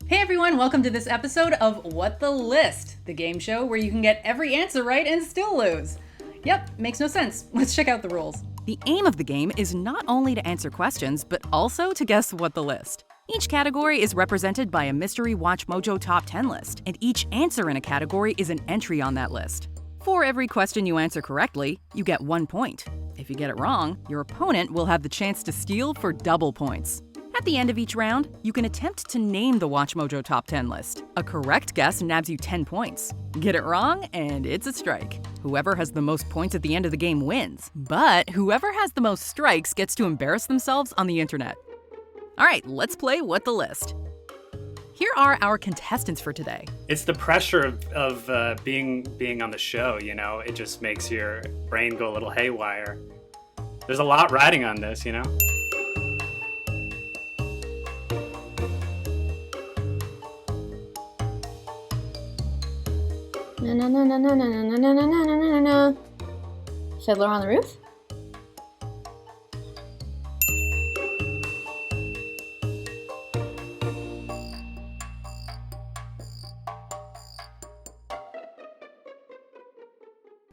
Hey everyone, welcome to this episode of What the List, the game show where you can get every answer right and still lose. Yep, makes no sense. Let's check out the rules. The aim of the game is not only to answer questions, but also to guess what the list. Each category is represented by a mystery WatchMojo top 10 list, and each answer in a category is an entry on that list. For every question you answer correctly, you get 1 point. If you get it wrong, your opponent will have the chance to steal for double points. At the end of each round, you can attempt to name the WatchMojo top 10 list. A correct guess nabs you 10 points. Get it wrong, and it's a strike. Whoever has the most points at the end of the game wins. But whoever has the most strikes gets to embarrass themselves on the internet. All right, let's play What the List. Here are our contestants for today. It's the pressure of being on the show, you know? It just makes your brain go a little haywire. There's a lot riding on this, you know? No, no, no, no, no, no, no, no, no, no, no, no, no. Fiddler on the Roof?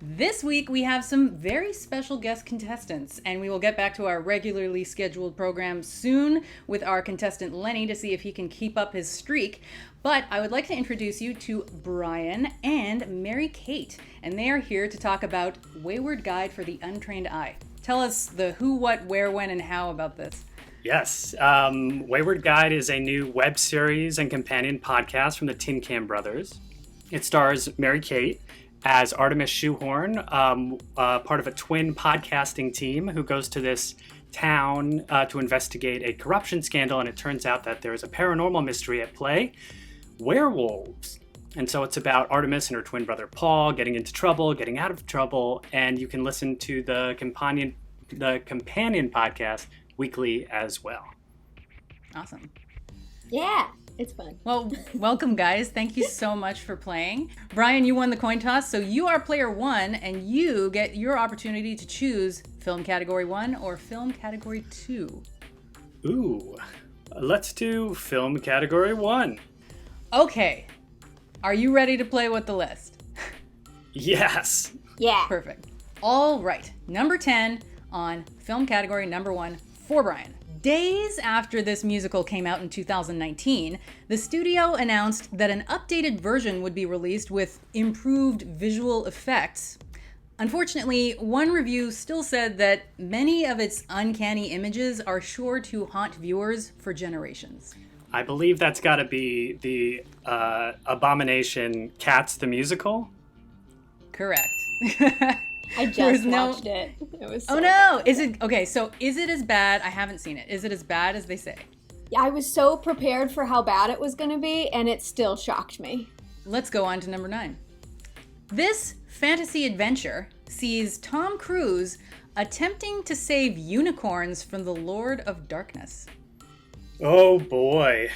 This week we have some very special guest contestants, and we will get back to our regularly scheduled program soon with our contestant Lenny to see if he can keep up his streak. But I would like to introduce you to Brian and Mary Kate, and they are here to talk about Wayward Guide for the Untrained Eye. Tell us the who, what, where, when, and how about this. Yes. Wayward Guide is a new web series and companion podcast from the Tin Can Brothers. It stars Mary Kate as Artemis Shoehorn, part of a twin podcasting team who goes to this town to investigate a corruption scandal, and it turns out that there is a paranormal mystery at play, werewolves. And so it's about Artemis and her twin brother Paul getting into trouble, getting out of trouble, and you can listen to the companion podcast weekly as well. Awesome. Yeah, it's fun. Well, welcome guys. Thank you so much for playing. Brian, you won the coin toss, so you are player 1, and you get your opportunity to choose film category 1 or film category 2. Ooh, let's do film category 1. Okay. Are you ready to play What the List? Yes. Yeah. Perfect. All right. Number 10 on film category number 1 for Brian. Days after this musical came out in 2019, the studio announced that an updated version would be released with improved visual effects. Unfortunately, one review still said that many of its uncanny images are sure to haunt viewers for generations. I believe that's got to be the Abomination Cats the Musical. Correct. I just watched it. It was so no! bad. Is it okay? So is it as bad? I haven't seen it. Is it as bad as they say? I was so prepared for how bad it was going to be, and it still shocked me. Let's go on to number 9. This fantasy adventure sees Tom Cruise attempting to save unicorns from the Lord of Darkness. Oh boy.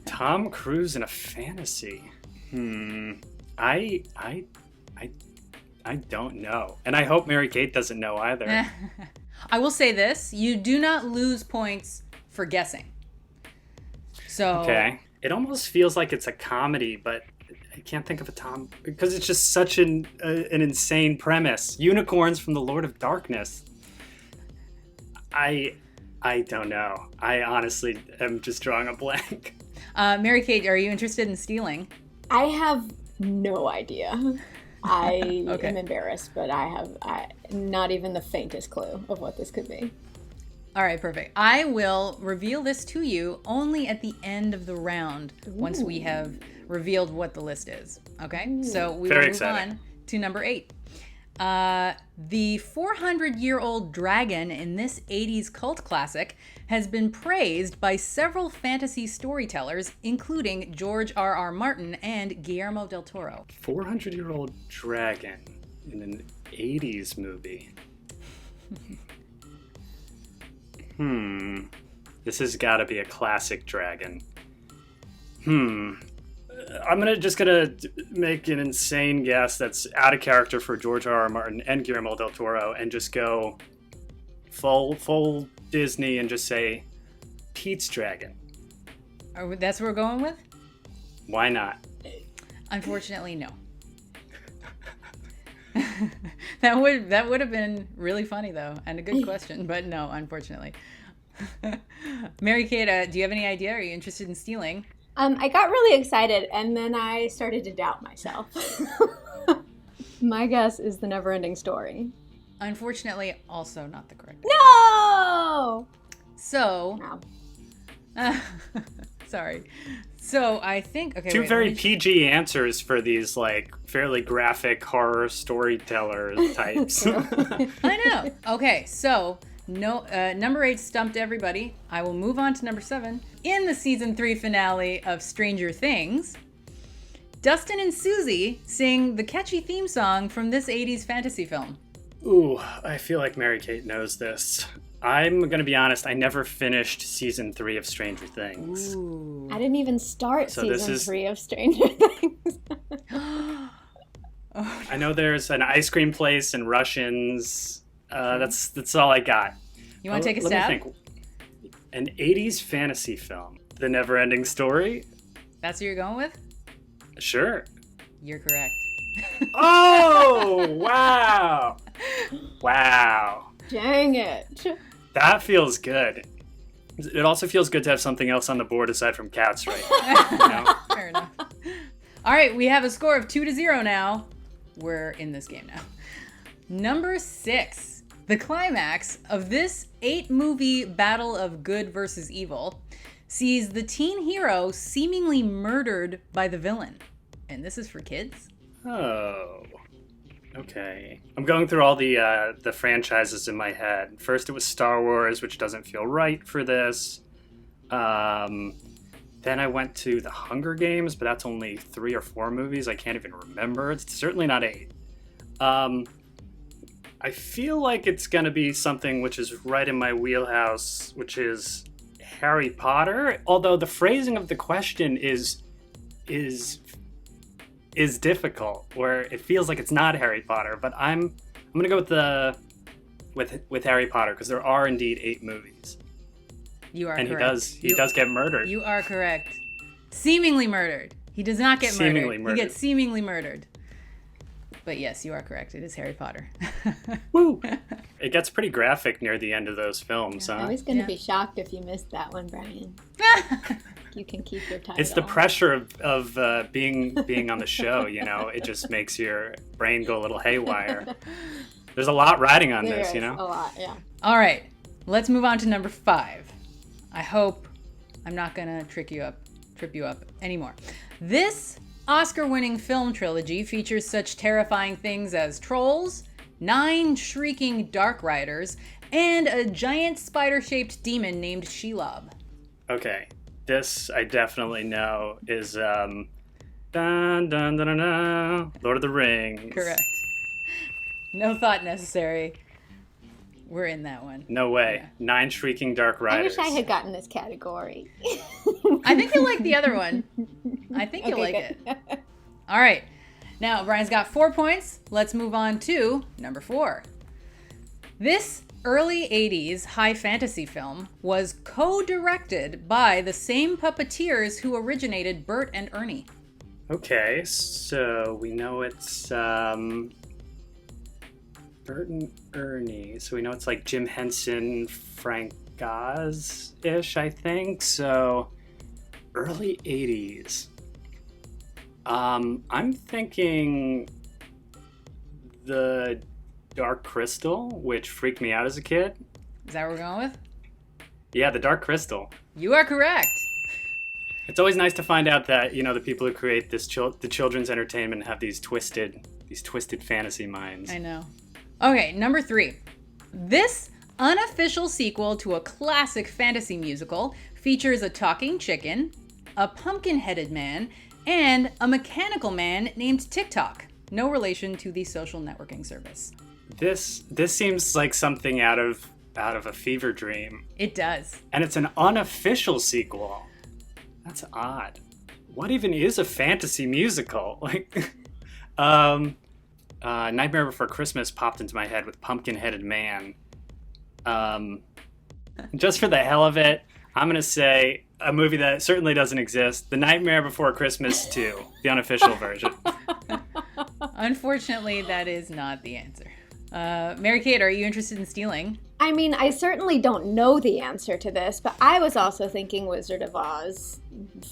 Tom Cruise in a fantasy. I don't know. And I hope Mary Kate doesn't know either. I will say this, you do not lose points for guessing. So Okay. It almost feels like it's a comedy, but I can't think of a Tom, because it's just such an insane premise. Unicorns from the Lord of Darkness. I don't know. I honestly am just drawing a blank. Mary Kate, are you interested in stealing? I have no idea. I Okay. am embarrassed, but I have not even the faintest clue of what this could be. All right, perfect. I will reveal this to you only at the end of the round once we have revealed what the list is. Okay? So we Very will move exciting. on to number 8. The 400-year-old dragon in this 80s cult classic has been praised by several fantasy storytellers, including George R.R. Martin and Guillermo del Toro. 400-year-old dragon in an 80s movie. This has got to be a classic dragon. I'm just gonna make an insane guess that's out of character for George R.R. Martin and Guillermo del Toro, and just go full Disney and just say Pete's Dragon. That's what we're going with? Why not? Unfortunately, no. That would have been really funny though, and a good question, but no, unfortunately. Mary-Kate, do you have any idea? Are you interested in stealing? I got really excited, and then I started to doubt myself. My guess is The Never-Ending Story. Unfortunately, also not the correct. No! So, No. sorry. So I think Two very PG answers for these like fairly graphic horror storyteller types. I know. Okay, so number 8 stumped everybody. I will move on to number 7. In the season 3 finale of Stranger Things, Dustin and Susie sing the catchy theme song from this 80s fantasy film. Ooh, I feel like Mary-Kate knows this. I'm going to be honest, I never finished season 3 of Stranger Things. Ooh. I didn't even start So season 3 of Stranger Things. I know there's an ice cream place and Russians. That's all I got. You want to take a Let stab? me think. An 80s fantasy film. The Never-Ending Story? That's what you're going with? Sure. You're correct. Oh, wow. Wow. Dang it. That feels good. It also feels good to have something else on the board aside from cats right now. You know? Fair enough. All right, we have a score of 2-0 now. We're in this game now. Number 6. The climax of this 8-movie battle of good versus evil sees the teen hero seemingly murdered by the villain. And this is for kids. Oh. Okay. I'm going through all the franchises in my head. First it was Star Wars, which doesn't feel right for this. Then I went to The Hunger Games, but that's only 3 or 4 movies. I can't even remember. It's certainly not 8. I feel like it's going to be something which is right in my wheelhouse, which is Harry Potter. Although the phrasing of the question is difficult, where it feels like it's not Harry Potter. But I'm going to go with Harry Potter because there are indeed 8 movies. You are and correct. He does get murdered. You are correct. Seemingly murdered. He does not get Seemingly murdered. He gets seemingly murdered. But yes, you are correct. It is Harry Potter. Woo! It gets pretty graphic near the end of those films, I huh? was going to be shocked if you missed that one, Brian. You can keep your title. It's the pressure of being on the show, you know. It just makes your brain go a little haywire. There's a lot riding on There this, is you know. a lot, yeah. All right, let's move on to number 5. I hope I'm not gonna trip you up anymore. This Oscar-winning film trilogy features such terrifying things as trolls, 9 shrieking dark riders, and a giant spider-shaped demon named Shelob. Okay, this I definitely know is dun dun dun dun dun, Lord of the Rings. Correct. No thought necessary. We're in that one. No way. Yeah. 9 shrieking dark I riders. wish I had gotten this category. I think you'll like the other one. I think you'll like it. All right. Now, Brian's got 4 points. Let's move on to number 4. This early 80s high fantasy film was co-directed by the same puppeteers who originated Bert and Ernie. Okay, so we know it's Bert and Ernie. So we know it's like Jim Henson, Frank Oz-ish, I think. So early 80s. I'm thinking The Dark Crystal, which freaked me out as a kid. Is that what we're going with? Yeah, The Dark Crystal. You are correct. It's always nice to find out that, you know, the people who create this the children's entertainment have these twisted fantasy minds. I know. Okay, number 3. This unofficial sequel to a classic fantasy musical features a talking chicken, a pumpkin-headed man, and a mechanical man named TikTok. No relation to the social networking service. This seems like something out of a fever dream. It does. And it's an unofficial sequel. That's odd. What even is a fantasy musical? Like, Nightmare Before Christmas popped into my head with Pumpkin-Headed Man. Just for the hell of it, I'm going to say a movie that certainly doesn't exist, The Nightmare Before Christmas 2, the unofficial version. Unfortunately, that is not the answer. Mary-Kate, are you interested in stealing? I mean, I certainly don't know the answer to this, but I was also thinking Wizard of Oz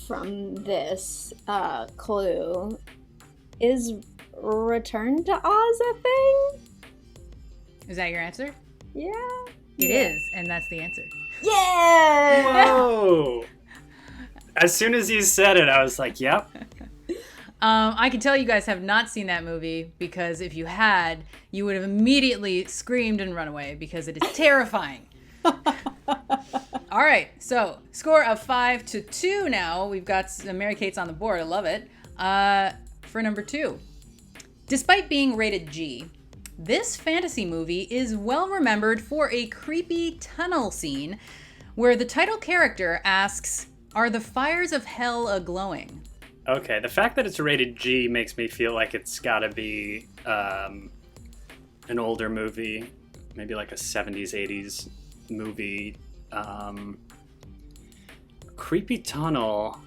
from this clue. Is Return to Oz a thing? Is that your answer? Yeah. It is, and that's the answer. Yeah! Whoa! As soon as you said it, I was like, yep. I can tell you guys have not seen that movie, because if you had, you would have immediately screamed and run away, because it is terrifying. All right, so score of 5-2 now. We've got Mary-Kate's on the board. I love it. For number 2. Despite being rated G, this fantasy movie is well remembered for a creepy tunnel scene where the title character asks, "Are the fires of hell a-glowing?" Okay, the fact that it's rated G makes me feel like it's got to be an older movie, maybe like a 70s, 80s movie. Creepy tunnel,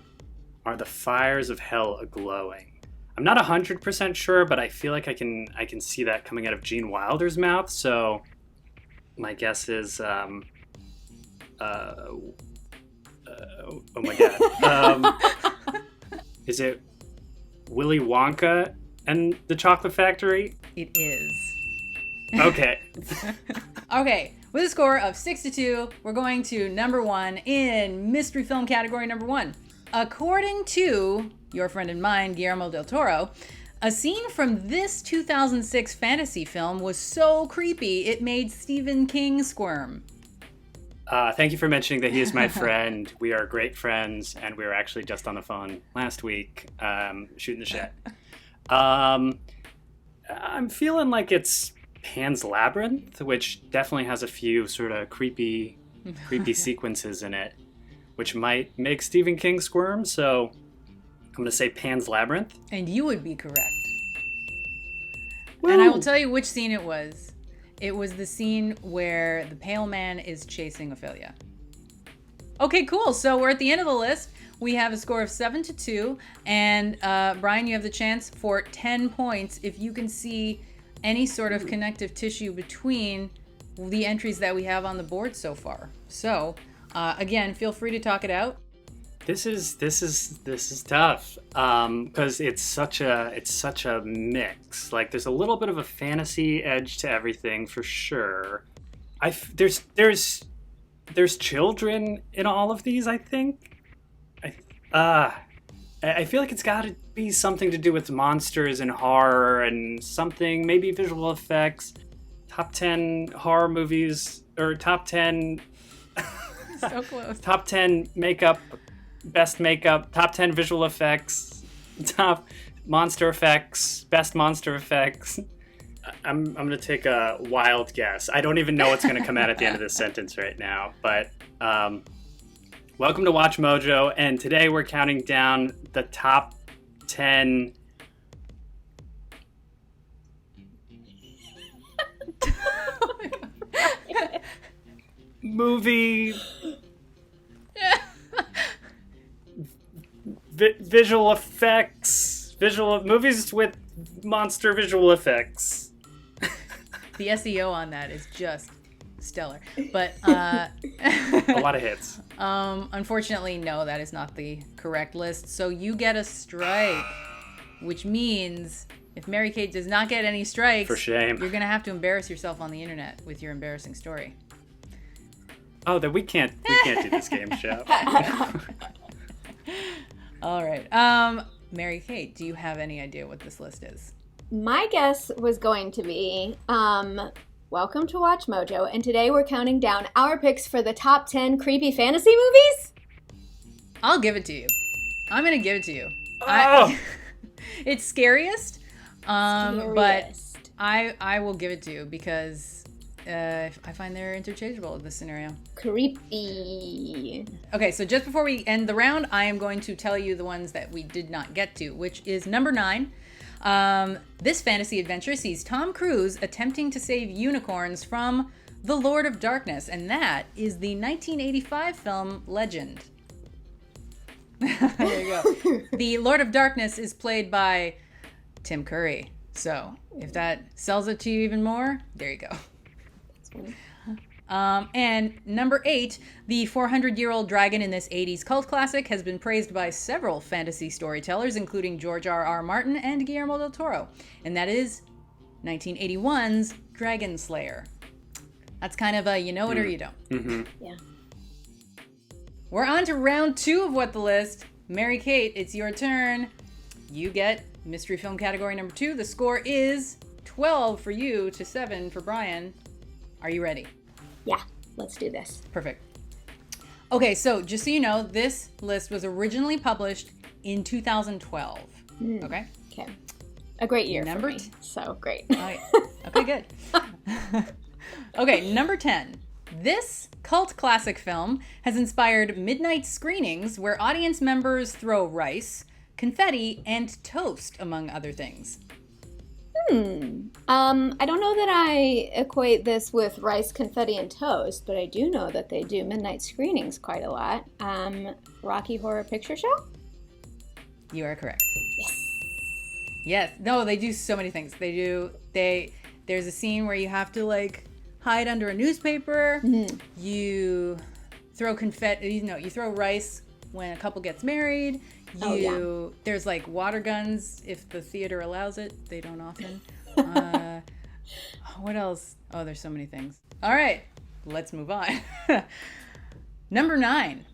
are the fires of hell a-glowing? I'm not 100% sure, but I feel like I can see that coming out of Gene Wilder's mouth. So my guess is, oh my god, is it Willy Wonka and the Chocolate Factory? It is. Okay. Okay, with a score of 6-2, we're going to number 1 in mystery film category number 1. According to your friend and mine, Guillermo del Toro, a scene from this 2006 fantasy film was so creepy it made Stephen King squirm. Thank you for mentioning that he is my friend. We are great friends, and we were actually just on the phone last week, shooting the shit. I'm feeling like it's Pan's Labyrinth, which definitely has a few sort of creepy sequences in it, which might make Stephen King squirm, so I'm going to say Pan's Labyrinth. And you would be correct. Woo! And I will tell you which scene it was. It was the scene where the pale man is chasing Ophelia. Okay, cool. So we're at the end of the list. We have a score of 7-2. And Brian, you have the chance for 10 points if you can see any sort of connective tissue between the entries that we have on the board so far. So, again, feel free to talk it out. This is tough because it's such a mix. Like there's a little bit of a fantasy edge to everything for sure. There's children in all of these. I think. I feel like it's got to be something to do with monsters and horror and something, maybe visual effects. Top 10 horror movies or top 10. So close. Top 10 makeup. Best makeup, top 10 visual effects, top monster effects, best monster effects. I'm going to take a wild guess. I don't even know what's going to come out at the end of this sentence right now, but welcome to WatchMojo, and today we're counting down the top 10 movie visual effects, movies with monster visual effects. The SEO on that is just stellar. But a lot of hits. Unfortunately, no, that is not the correct list. So you get a strike, which means if Mary-Kate does not get any strikes, for shame, you're gonna have to embarrass yourself on the internet with your embarrassing story. Oh, that we can't do this game show. All right. Mary-Kate, do you have any idea what this list is? My guess was going to be, welcome to WatchMojo, and today we're counting down our picks for the top 10 creepy fantasy movies? I'll give it to you. I'm going to give it to you. Oh! It's scariest, but I will give it to you because I find they're interchangeable in this scenario. Creepy. Okay, so just before we end the round, I am going to tell you the ones that we did not get to, which is number 9. This fantasy adventure sees Tom Cruise attempting to save unicorns from The Lord of Darkness, and that is the 1985 film Legend. There you go. The Lord of Darkness is played by Tim Curry. So if that sells it to you even more, there you go. That's funny. And number 8, the 400-year-old dragon in this 80s cult classic has been praised by several fantasy storytellers, including George R.R. Martin and Guillermo del Toro. And that is 1981's Dragon Slayer. That's kind of a you know it or you don't. Mm-hmm. Yeah. We're on to round 2 of What the List. Mary Kate, it's your turn. You get mystery film category number 2. The score is 12 for you to 7 for Brian. Are you ready? Yeah, let's do this. Perfect. Okay, so just so you know, this list was originally published in 2012. Okay? Okay. A great year Number for me. So great. Oh, yeah. Okay, good. Okay, number 10. This cult classic film has inspired midnight screenings where audience members throw rice, confetti, and toast, among other things. I don't know that I equate this with rice, confetti, and toast, but I do know that they do midnight screenings quite a lot. Rocky Horror Picture Show? You are correct. Yes. Yes. No, they do so many things. There's a scene where you have to like hide under a newspaper. You throw confetti, you throw rice when a couple gets married. There's like water guns if the theater allows it. They don't often. What else? Oh, there's so many things. All right, let's move on. Number 9.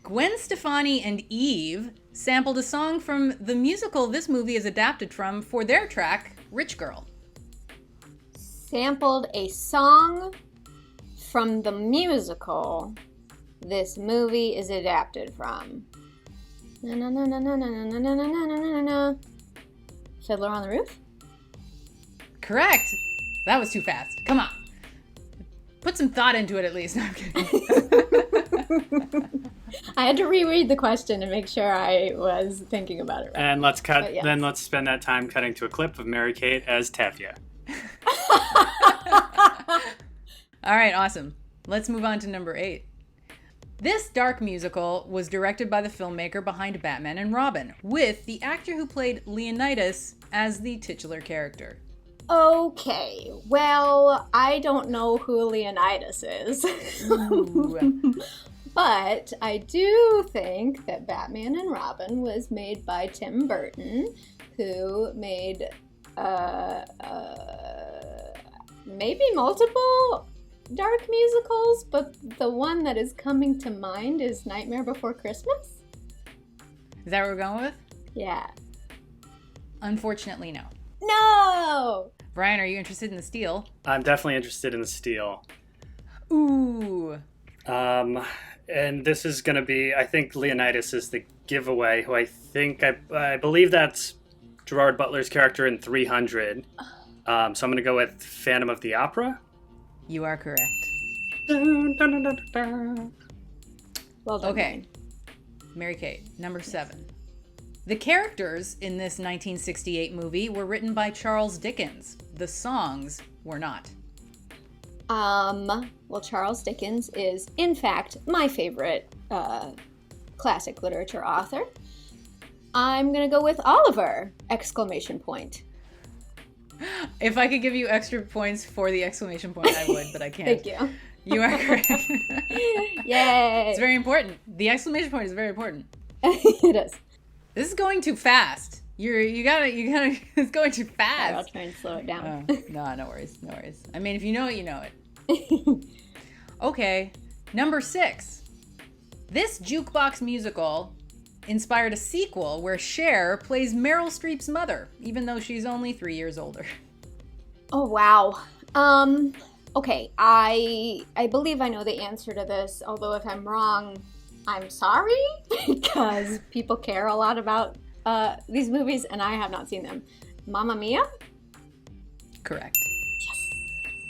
Gwen Stefani and Eve sampled a song from the musical this movie is adapted from for their track, Rich Girl. Sampled a song from the musical this movie is adapted from. Na na na na na na na na na na na na. Fiddler on the Roof? Correct. That was too fast. Come on. Put some thought into it at least. No, I'm kidding. I had to reread the question to make sure I was thinking about it right. And let's cut. But yes. Then let's spend that time cutting to a clip of Mary Kate as Tevye. All right, awesome. Let's move on to number 8. This dark musical was directed by the filmmaker behind Batman and Robin, with the actor who played Leonidas as the titular character. Okay, well, I don't know who Leonidas is. But I do think that Batman and Robin was made by Tim Burton, who made maybe multiple dark musicals, but the one that is coming to mind is Nightmare Before Christmas. Is that what we're going with? Yeah. Unfortunately, no. No! Brian, are you interested in the steal? I'm definitely interested in the steal. Ooh. And this is going to be, I think Leonidas is the giveaway, who I believe that's Gerard Butler's character in 300. So I'm going to go with Phantom of the Opera. You are correct. Dun, dun, dun, dun, dun. Well done. Okay. Mary Kate, number 7. The characters in this 1968 movie were written by Charles Dickens. The songs were not. Well, Charles Dickens is, in fact, my favorite classic literature author. I'm going to go with Oliver! Exclamation point. If I could give you extra points for the exclamation point, I would, but I can't. Thank you. You are correct. Yay! It's very important. The exclamation point is very important. It is. This is going too fast. You gotta, it's going too fast. I'll try and slow it down. No worries. I mean, if you know it, you know it. Okay, number 6. This jukebox musical inspired a sequel where Cher plays Meryl Streep's mother, even though she's only 3 years older. Oh, wow. Okay, I believe I know the answer to this, although if I'm wrong, I'm sorry, because people care a lot about these movies, and I have not seen them. Mamma Mia? Correct. Yes.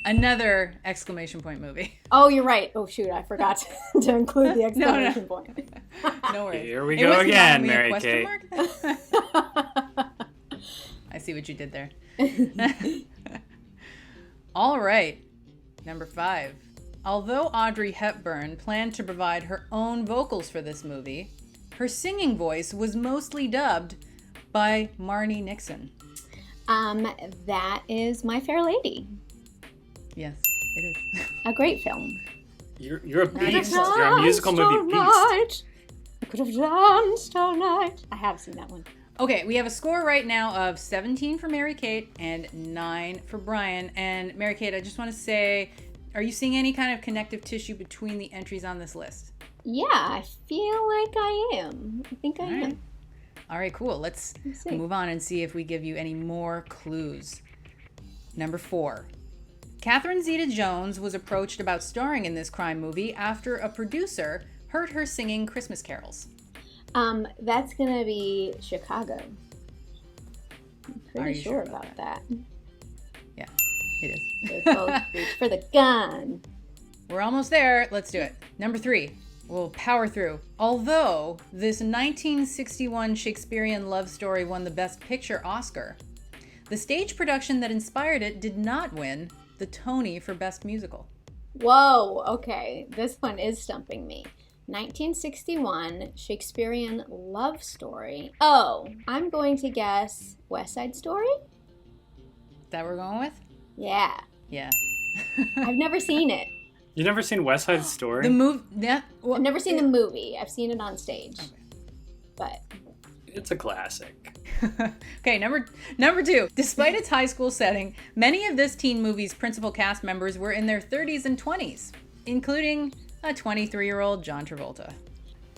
Another exclamation point movie. Oh, you're right. Oh, shoot, I forgot to include the exclamation point. No worries. Here we go again, Mary Kate. I see what you did there. All right. Number 5. although Audrey Hepburn planned to provide her own vocals for this movie, her singing voice was mostly dubbed by Marni Nixon. That is My Fair Lady. Yes, it is. A great film. You're a beast. You're a musical movie beast. I could have danced all night. I have seen that one. Okay, we have a score right now of 17 for Mary-Kate and 9 for Brian. And Mary-Kate, I just want to say, are you seeing any kind of connective tissue between the entries on this list? Yeah, I feel like I am. I think I am. All right, cool. Let's move on and see if we give you any more clues. Number 4. Catherine Zeta-Jones was approached about starring in this crime movie after a producer heard her singing Christmas carols. That's gonna be Chicago. I'm pretty sure about that. Yeah, it is. They both reach for the gun. We're almost there. Let's do it. Number 3. We'll power through. Although this 1961 Shakespearean love story won the Best Picture Oscar, the stage production that inspired it did not win the Tony for Best Musical. Whoa, okay. This one is stumping me. 1961 Shakespearean love story. Oh, I'm going to guess West Side Story? That we're going with? Yeah. Yeah. I've never seen it. You've never seen West Side Story? The movie? Yeah. Well, I've never seen the movie. I've seen it on stage. Okay. But it's a classic. Okay, number 2. Despite its high school setting, many of this teen movie's principal cast members were in their 30s and 20s, including a 23-year-old John Travolta.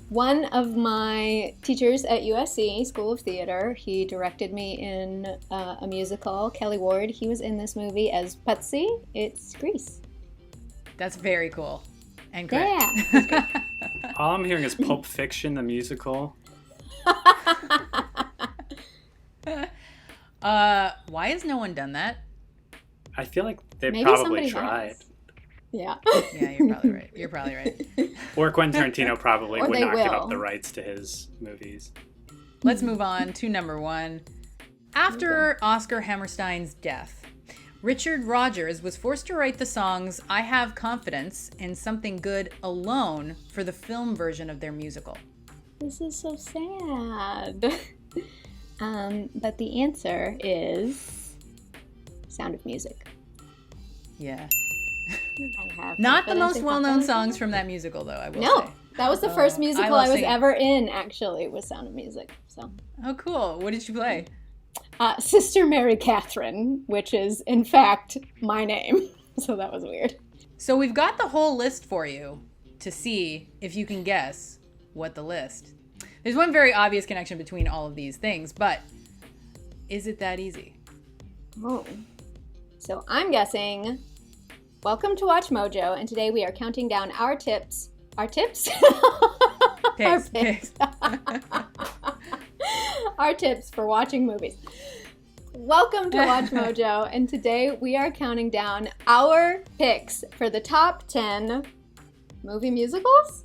One of my teachers at USC, School of Theater, he directed me in a musical, Kelly Ward. He was in this movie as Putsy. It's Grease. That's very cool. And correct. Yeah. All I'm hearing is Pulp Fiction, the musical. Why has no one done that? I feel like they Maybe probably tried. has. Yeah. Yeah, you're probably right. Or Quentin Tarantino probably Or would they not give up will. the rights to his movies. Let's move on to number 1. After Oscar Hammerstein's death, Richard Rodgers was forced to write the songs I Have Confidence and Something Good Alone for the film version of their musical. This is so sad. But the answer is Sound of Music. Yeah. I have Not the confidence most in well-known confidence. songs from that musical, though, I will No, say. that was the first musical love I was singing. ever in, actually, was Sound of Music. So, Oh, cool. What did you play? Sister Mary Catherine, which is, in fact, my name. So that was weird. So we've got the whole list for you to see if you can guess what the list. There's one very obvious connection between all of these things, but is it that easy? Oh. So I'm guessing, welcome to WatchMojo, and today we are counting down our tips. Our tips? Our Picks. Our tips for watching movies. Welcome to WatchMojo, and today we are counting down our picks for the top 10 movie musicals.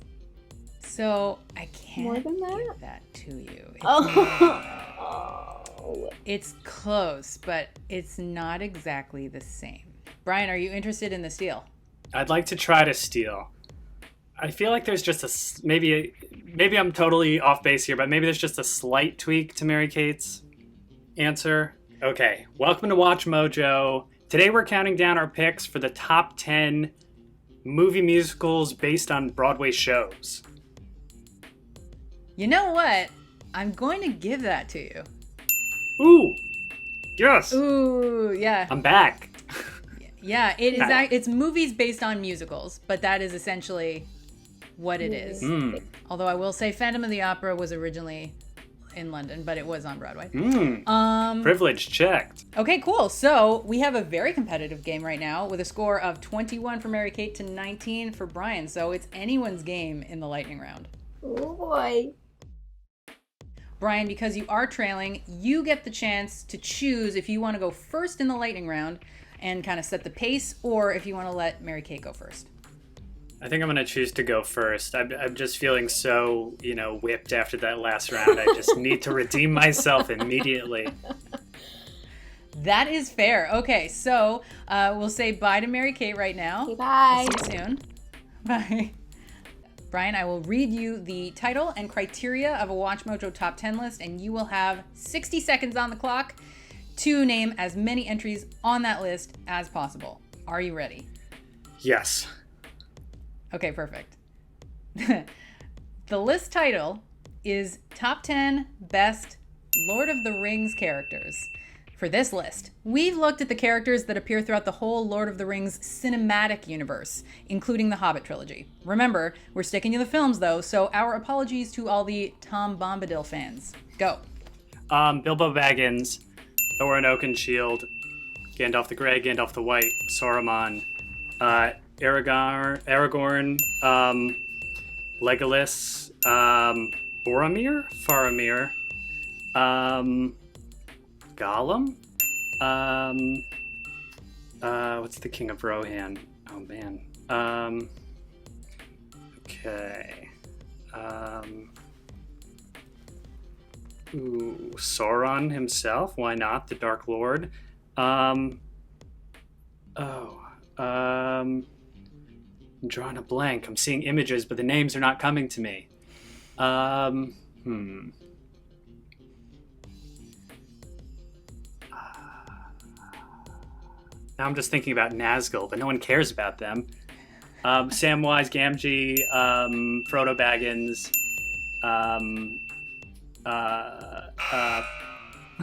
So I can't More than that? give that to you. It's close, but it's not exactly the same. Brian, are you interested in the steal? I'd like to try to steal. I feel like there's just maybe I'm totally off base here, but maybe there's just a slight tweak to Mary-Kate's answer. Okay, welcome to WatchMojo. Today we're counting down our picks for the top 10 movie musicals based on Broadway shows. You know what? I'm going to give that to you. Ooh, yes. Ooh, yeah. I'm back. Yeah, it is. It's movies based on musicals, but that is essentially what it is. Although I will say Phantom of the Opera was originally in London, but it was on Broadway. Privilege checked. Okay, cool. So we have a very competitive game right now with a score of 21 for Mary-Kate to 19 for Brian. So it's anyone's game in the lightning round. Oh boy. Brian, because you are trailing, you get the chance to choose if you want to go first in the lightning round and kind of set the pace, or if you want to let Mary-Kate go first. I think I'm going to choose to go first. I'm just feeling so, whipped after that last round. I just need to redeem myself immediately. That is fair. Okay, so we'll say bye to Mary-Kate right now. Okay, bye. See you soon. Bye. Brian, I will read you the title and criteria of a WatchMojo top 10 list, and you will have 60 seconds on the clock to name as many entries on that list as possible. Are you ready? Yes. Okay, perfect. The list title is Top 10 Best Lord of the Rings Characters. For this list, we've looked at the characters that appear throughout the whole Lord of the Rings cinematic universe, including the Hobbit trilogy. Remember, we're sticking to the films though, so our apologies to all the Tom Bombadil fans. Go. Bilbo Baggins, Thorin Oakenshield, Gandalf the Grey, Gandalf the White, Saruman, Aragorn, Legolas, Boromir, Faramir, Gollum, what's the King of Rohan? Oh man. Okay. Sauron himself. Why not? The Dark Lord. I'm drawing a blank. I'm seeing images, but the names are not coming to me. Now I'm just thinking about Nazgul, but no one cares about them. Samwise Gamgee, Frodo Baggins,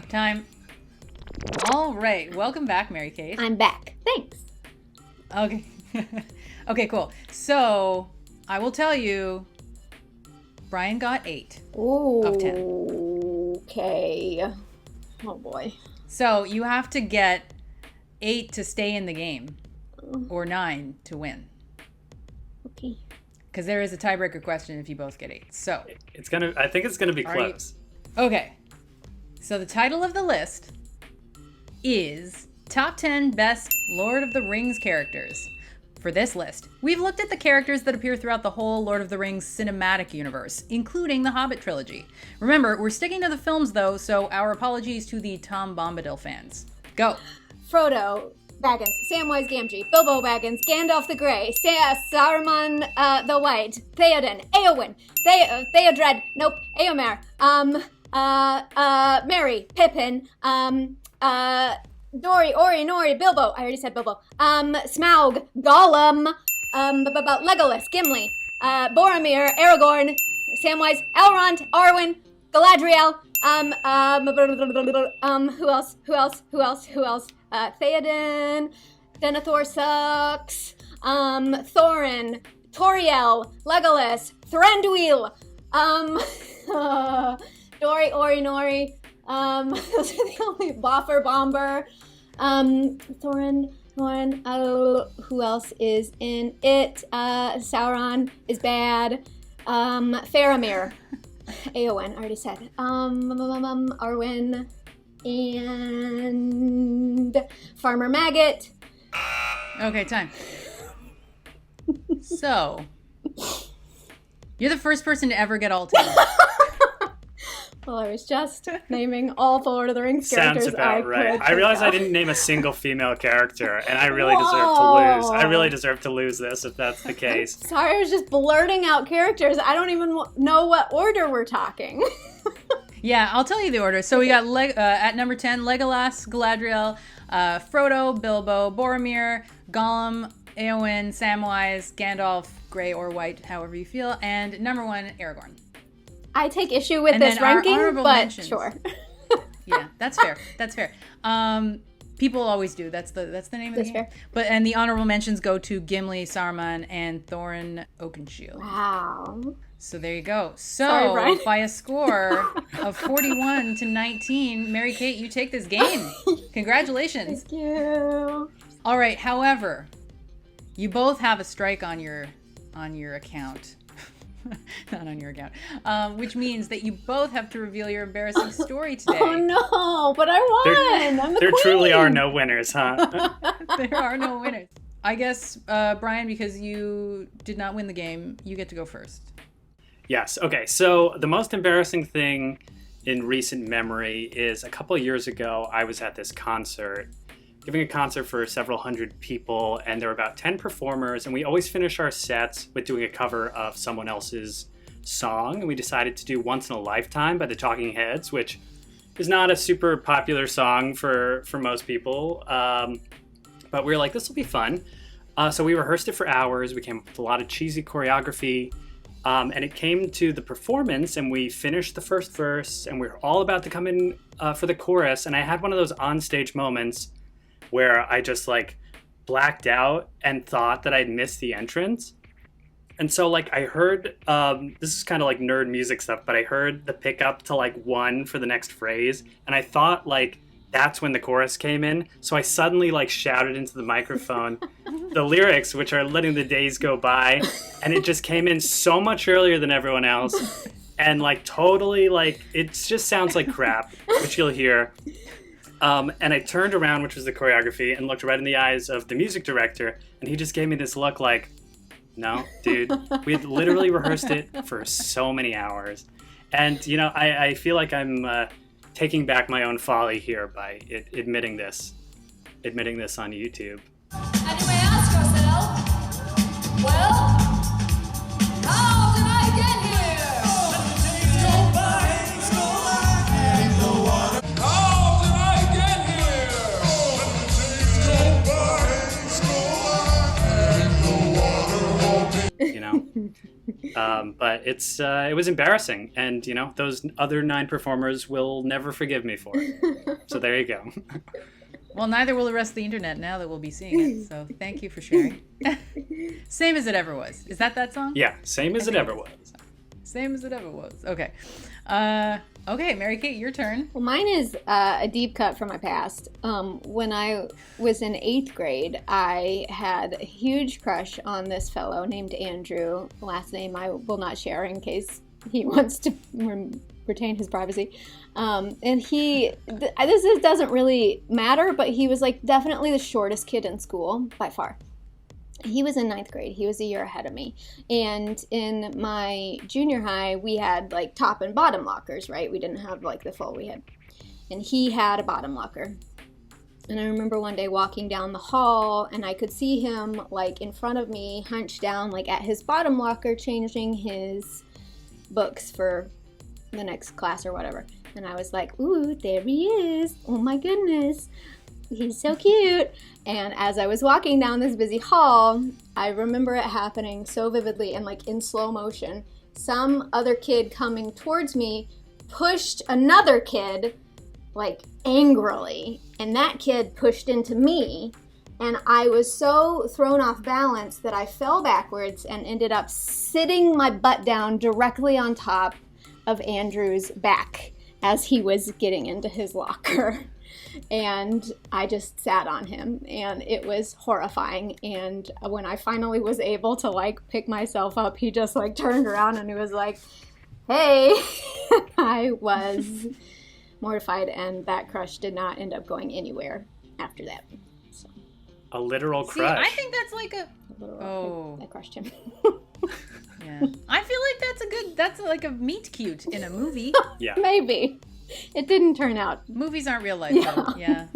Time. All right. Welcome back, Mary Kate. I'm back. Thanks. Okay. Okay, cool. So I will tell you, Brian got 8 of 10. Okay. Oh boy. So you have to get 8 to stay in the game, or 9 to win. Okay. Because there is a tiebreaker question if you both get 8. So I think it's gonna be close. okay. So the title of the list is Top 10 Best Lord of the Rings Characters. For this list, we've looked at the characters that appear throughout the whole Lord of the Rings cinematic universe, including the Hobbit trilogy. Remember, we're sticking to the films though, so our apologies to the Tom Bombadil fans. Go. Frodo Baggins, Samwise Gamgee, Bilbo Baggins, Gandalf the Grey, Saruman the White, Theoden, Eowyn, Theodred, nope, Eomer, Merry, Pippin, Dory, Ori, Nori, Bilbo, I already said Bilbo, Smaug, Gollum, Legolas, Gimli, Boromir, Aragorn, Samwise, Elrond, Arwen, Galadriel, who else? Theoden, Denethor sucks, Thorin, Toriel, Legolas, Thranduil, Dory, Ori, Nori, those are the only Boffer, Bomber, Thorin, who else is in it? Sauron is bad, Faramir, Eowyn, I already said, Arwen, and Farmer Maggot. Okay, time. So, you're the first person to ever get all 10. Well, I was just naming all the Lord of the Rings characters. Sounds about right. I realized I didn't name a single female character, and I really deserve to lose. I really deserve to lose this if that's the case. Sorry, I was just blurting out characters. I don't even know what order we're talking. Yeah, I'll tell you the order. So we got at number 10, Legolas, Galadriel, Frodo, Bilbo, Boromir, Gollum, Eowyn, Samwise, Gandalf, Grey or White, however you feel, and number 1, Aragorn. I take issue with And this then our ranking, honorable but mentions. sure. Yeah, that's fair. That's fair. People always do. That's the name of the game. Fair. And the honorable mentions go to Gimli, Saruman, and Thorin Oakenshield. Wow. So there you go. So Sorry, Brian. by a score of 41 to 19, Mary Kate, you take this game. Congratulations. Thank you. All right. However, you both have a strike on your account. Not on your account. Which means that you both have to reveal your embarrassing story today. Oh no, but I won. I'm the There queen. truly are no winners, huh? There are no winners. I guess, Brian, because you did not win the game, you get to go first. Yes. Okay. So the most embarrassing thing in recent memory is a couple of years ago, I was at this concert giving a concert for several hundred people, and there were about 10 performers, and we always finish our sets with doing a cover of someone else's song, and we decided to do Once in a Lifetime by the Talking Heads, which is not a super popular song for most people, but we were like, this will be fun. So we rehearsed it for hours. We came up with a lot of cheesy choreography, and it came to the performance, and we finished the first verse, and we were all about to come in for the chorus, and I had one of those onstage moments where I just like blacked out and thought that I'd missed the entrance. And so like I heard, this is kind of like nerd music stuff, but I heard the pickup to like 1 for the next phrase, and I thought like that's when the chorus came in. So I suddenly like shouted into the microphone the lyrics, which are letting the days go by, and it just came in so much earlier than everyone else, and like totally like it just sounds like crap, which you'll hear. And I turned around, which was the choreography, and looked right in the eyes of the music director, and he just gave me this look like, no, dude, we had literally rehearsed it for so many hours. And, you know, I feel like I'm taking back my own folly here by admitting this on YouTube. And you may ask yourself, well, how did I get here? How did I get here? You know, but it was embarrassing, and you know those other 9 performers will never forgive me for it. So there you go. Well, neither will the rest of the internet now that we'll be seeing it. So thank you for sharing. Same as it ever was. Is that song? Yeah, same as it ever was. Same as it ever was. Okay. Okay, Mary Kate, your turn. Well, mine is a deep cut from my past. When I was in 8th grade, I had a huge crush on this fellow named Andrew. Last name I will not share in case he wants to retain his privacy. And this doesn't really matter, but he was like definitely the shortest kid in school by far. He was in 9th grade. He was a year ahead of me. And in my junior high, we had like top and bottom lockers, right? We didn't have like the full and he had a bottom locker. And I remember one day walking down the hall, and I could see him like in front of me, hunched down like at his bottom locker, changing his books for the next class or whatever. And I was like, ooh, there he is. Oh my goodness. He's so cute. And as I was walking down this busy hall, I remember it happening so vividly and like in slow motion. Some other kid coming towards me pushed another kid like angrily, and that kid pushed into me, and I was so thrown off balance that I fell backwards and ended up sitting my butt down directly on top of Andrew's back as he was getting into his locker. And I just sat on him, and it was horrifying. And when I finally was able to like pick myself up, he just like turned around and he was like, hey. I was mortified, and that crush did not end up going anywhere after that. So. A literal See, crush. I think that's like a... I crushed him. Yeah. I feel like that's like a meet cute in a movie. Yeah. Maybe. It didn't turn out. Movies aren't real life, Yeah. though. Yeah.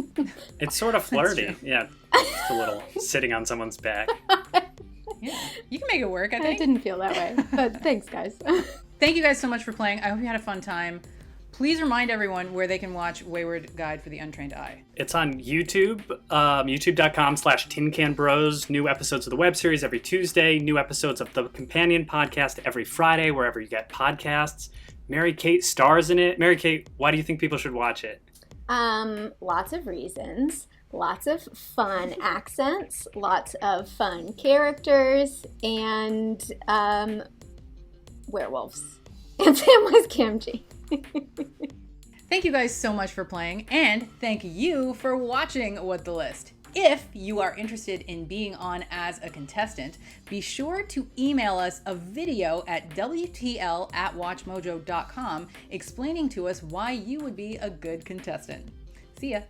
It's sort of flirty. Yeah. Just a little sitting on someone's back. Yeah. You can make it work, I I think. didn't feel that way, but thanks, guys. Thank you guys so much for playing. I hope you had a fun time. Please remind everyone where they can watch Wayward Guide for the Untrained Eye. It's on YouTube, youtube.com/TinCanBros. New episodes of the web series every Tuesday. New episodes of the companion podcast every Friday, wherever you get podcasts. Mary Kate stars in it. Mary Kate, why do you think people should watch it? Lots of reasons. Lots of fun accents. Lots of fun characters. And werewolves. And Samwise Gamgee. Thank you guys so much for playing, and thank you for watching What the List. If you are interested in being on as a contestant, be sure to email us a video at WTL@WatchMojo.com explaining to us why you would be a good contestant. See ya.